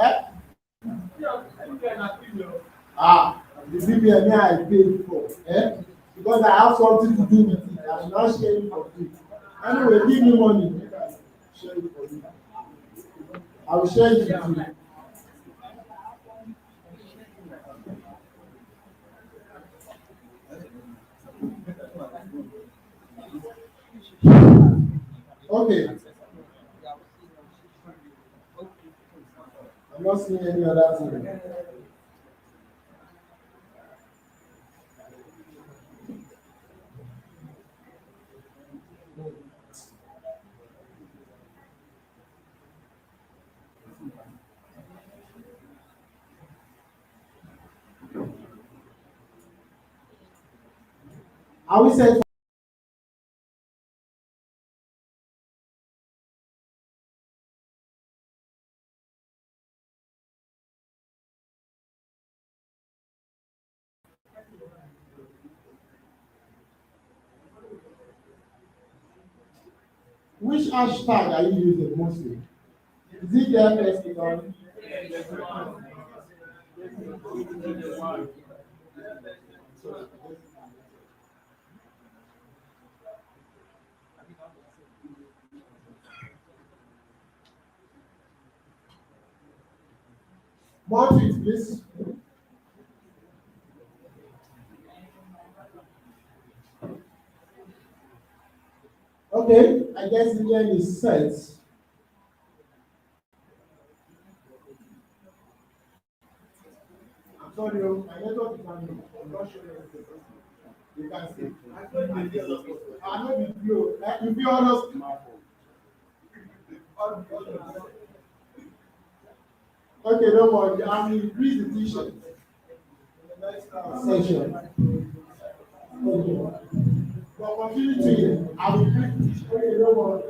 Eh? Ah, the BBM I paid for. Eh? Because I have something to do with it. I should not share it for free. Anyway, give me money. Make I share it for you. I will share it with you. Okay. I'm not seeing any other thing. Are we set? Which hashtag are you using mostly? Is it the FS? More tweets, please. Okay, I guess the game is set. I'm sorry, my network is on. I'm not sure you can see. I know the view. You be honest. Okay, don't worry. I'm increase the t-shirt section. Okay. For opportunity, I will increase the t-shirt. Okay, don't worry.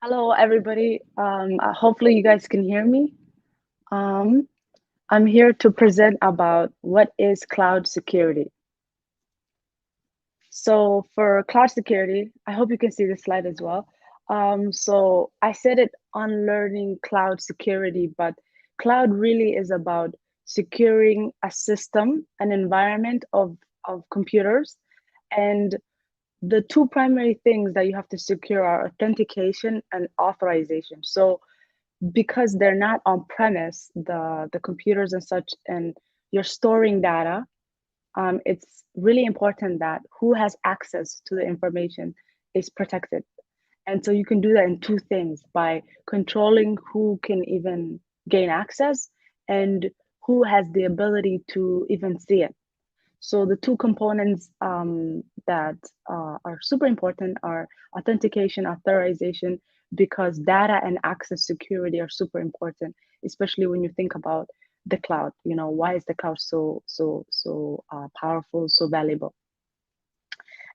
Hello, everybody. Hopefully you guys can hear me. Um, I'm here to present about what is cloud security. So for cloud security, I hope you can see the slide as well. So I said it on learning cloud security, but cloud really is about securing a system, an environment of computers. And the two primary things that you have to secure are authentication and authorization. So because they're not on premise, the computers and such, and you're storing data, it's really important that who has access to the information is protected. And so you can do that in two things by controlling who can even gain access and who has the ability to even see it. So the two components that are super important are authentication, authorization, because data and access security are super important, especially when you think about the cloud. You know, why is the cloud so powerful, so valuable?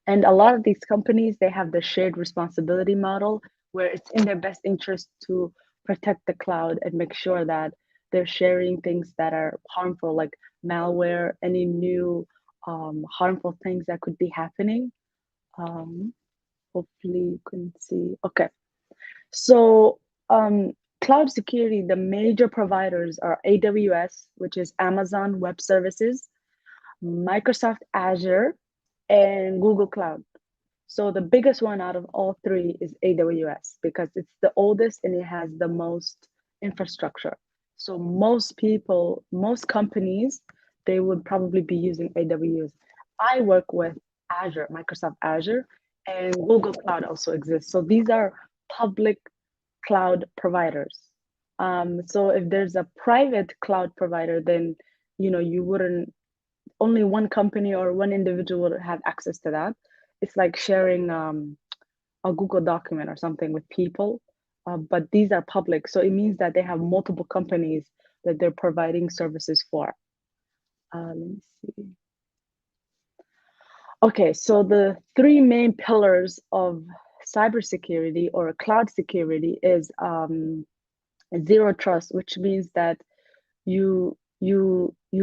And a lot of these companies, they have the shared responsibility model where it's in their best interest to protect the cloud and make sure that they're sharing things that are harmful, like malware, any new harmful things that could be happening. Um, Hopefully you can see. Okay. So cloud security, the major providers are AWS, which is Amazon Web Services, Microsoft Azure, and Google Cloud. So the biggest one out of all three is AWS because it's the oldest and it has the most infrastructure. So most people, most companies, they would probably be using AWS. I work with Azure, Microsoft Azure, and Google Cloud also exists. So these are public cloud providers. So if there's a private cloud provider, then you wouldn't, only one company or one individual would have access to that. It's like sharing a Google document or something with people, but these are public. So it means that they have multiple companies that they're providing services for. Let me see. Okay, so the three main pillars of cybersecurity or cloud security is zero trust, which means that you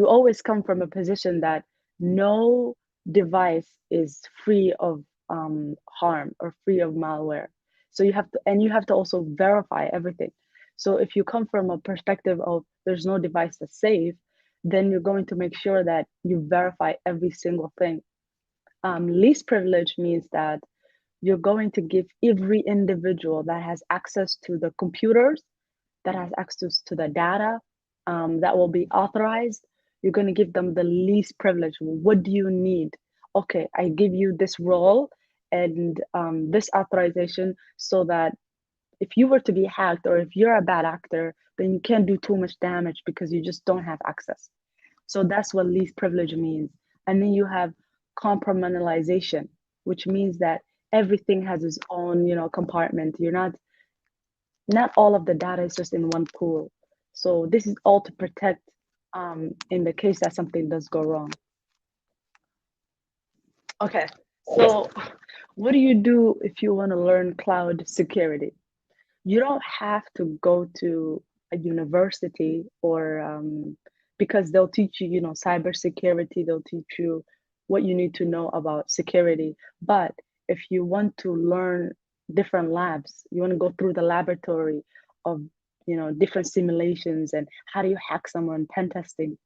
always come from a position that no device is free of harm or free of malware. So you have to also verify everything. So if you come from a perspective of there's no device that's safe, then you're going to make sure that you verify every single thing. Least privilege means that you're going to give every individual that has access to the computers, that has access to the data, that will be authorized. You're going to give them the least privilege. What do you need? Okay, I give you this role and this authorization so that if you were to be hacked or if you're a bad actor, then you can't do too much damage because you just don't have access. So that's what least privilege means. And then you have compartmentalization, which means that everything has its own, compartment. You're not all of the data is just in one pool. So this is all to protect in the case that something does go wrong. Okay, so what do you do if you want to learn cloud security? You don't have to go to a university or because they'll teach you, cybersecurity, they'll teach you what you need to know about security. But if you want to learn different labs, you want to go through the laboratory of, different simulations and how do you hack someone, pen testing,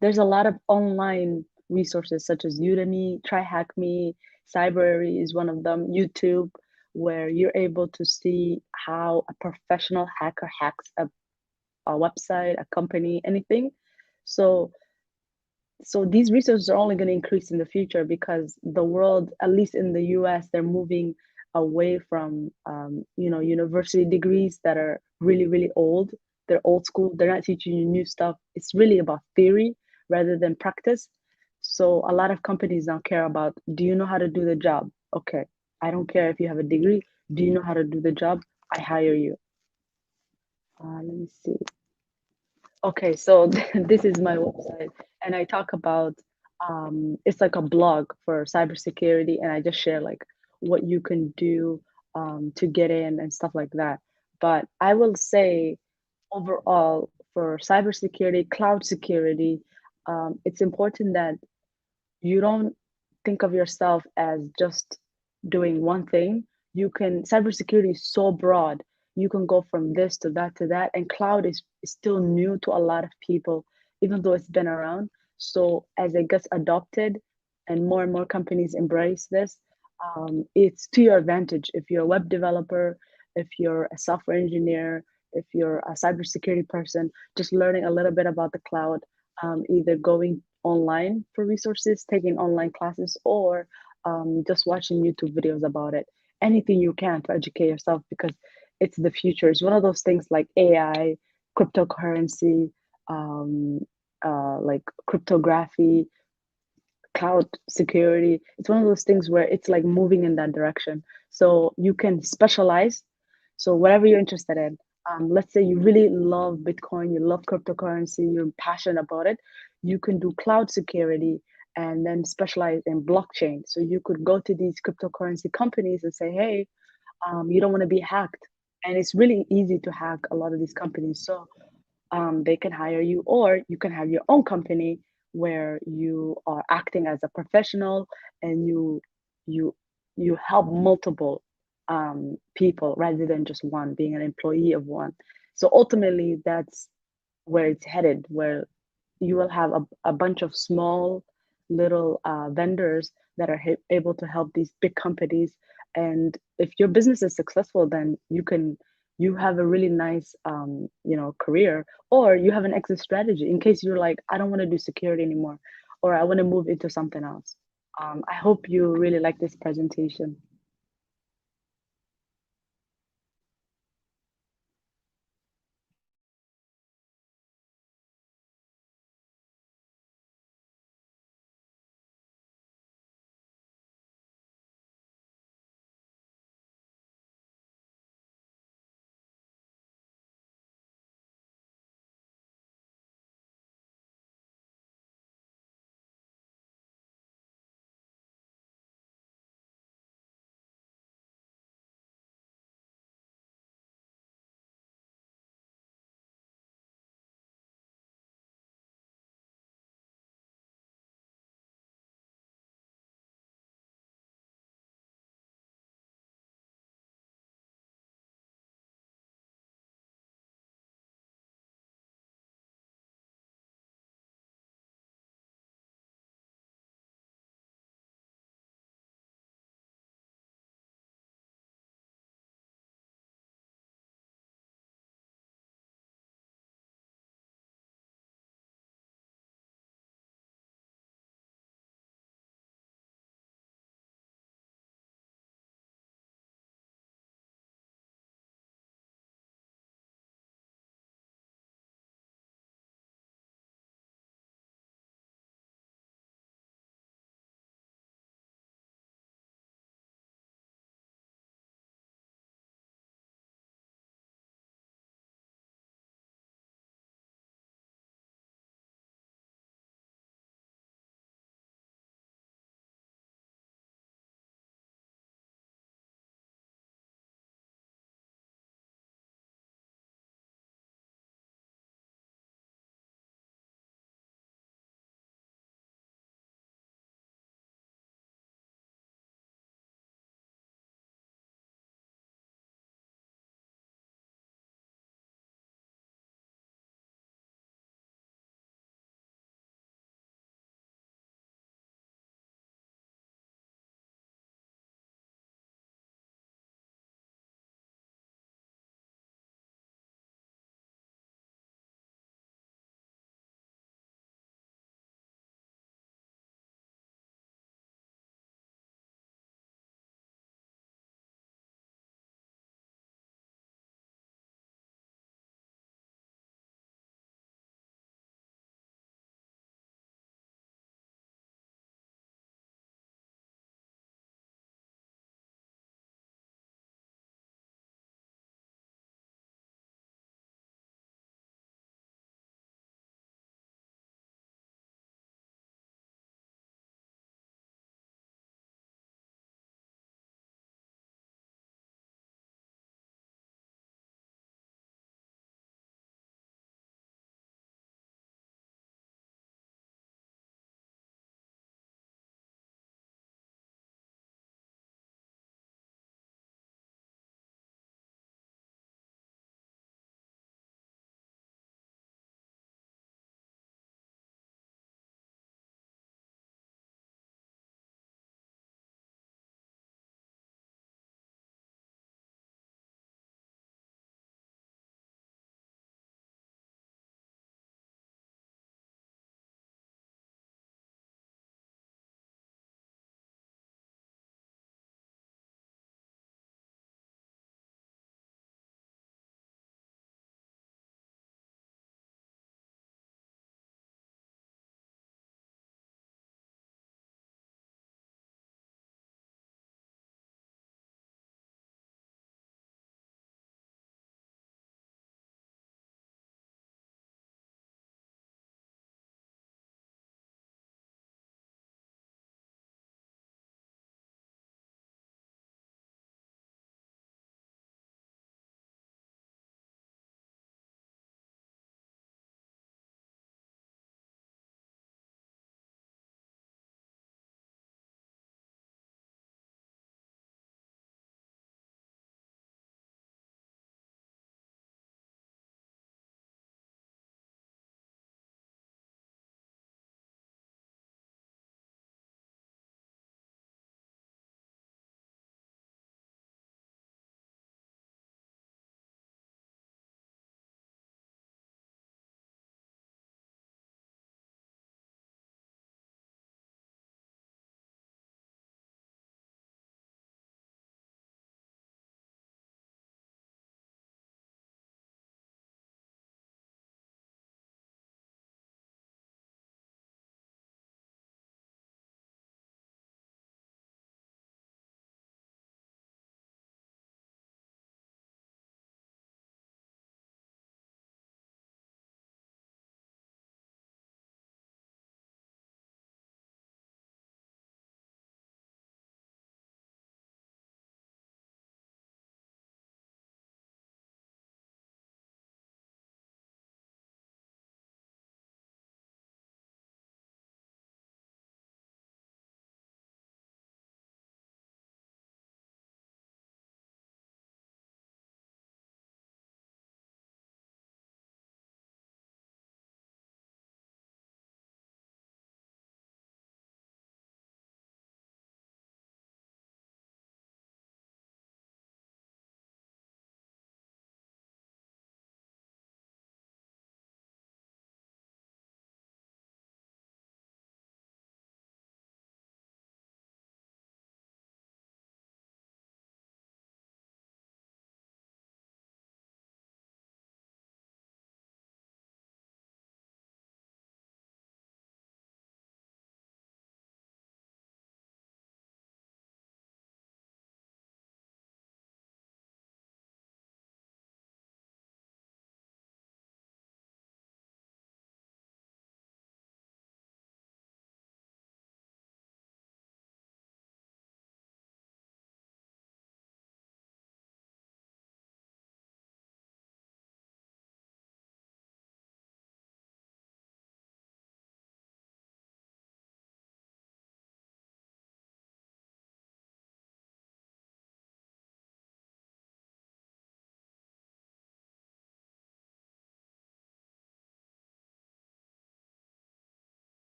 there's a lot of online resources such as Udemy, TryHackMe, Cybrary is one of them, YouTube, where you're able to see how a professional hacker hacks a website, a company, anything. So so these resources are only going to increase in the future because the world, at least in the US, they're moving away from university degrees that are really, really old. They're old school. They're not teaching you new stuff. It's really about theory rather than practice. So a lot of companies don't care about, do you know how to do the job? Okay, I don't care if you have a degree. Do you know how to do the job? I hire you. Let me see. Okay, so this is my website, and I talk about it's like a blog for cybersecurity, and I just share like what you can do to get in and stuff like that. But I will say overall, for cybersecurity, cloud security, it's important that you don't think of yourself as just doing one thing. You can cybersecurity is so broad. You can go from this to that, and cloud is still new to a lot of people, even though it's been around. So as it gets adopted, and more companies embrace this, it's to your advantage. If you're a web developer, if you're a software engineer, if you're a cybersecurity person, just learning a little bit about the cloud, either going online for resources, taking online classes, or just watching YouTube videos about it. Anything you can to educate yourself because it's the future. It's one of those things like AI, cryptocurrency, um, like cryptography, cloud security. It's one of those things where it's like moving in that direction. So you can specialize. So whatever you're interested in, let's say you really love Bitcoin, you love cryptocurrency, you're passionate about it, you can do cloud security and then specialize in blockchain. So you could go to these cryptocurrency companies and say, hey, you don't want to be hacked. And it's really easy to hack a lot of these companies. So they can hire you, or you can have your own company where you are acting as a professional and you you help multiple people rather than just one, being an employee of one. So ultimately, that's where it's headed, where you will have a bunch of small little vendors that are able to help these big companies. And if your business is successful, then you have a really nice career, or you have an exit strategy in case you're like, I don't want to do security anymore, or I want to move into something else. I hope you really like this presentation.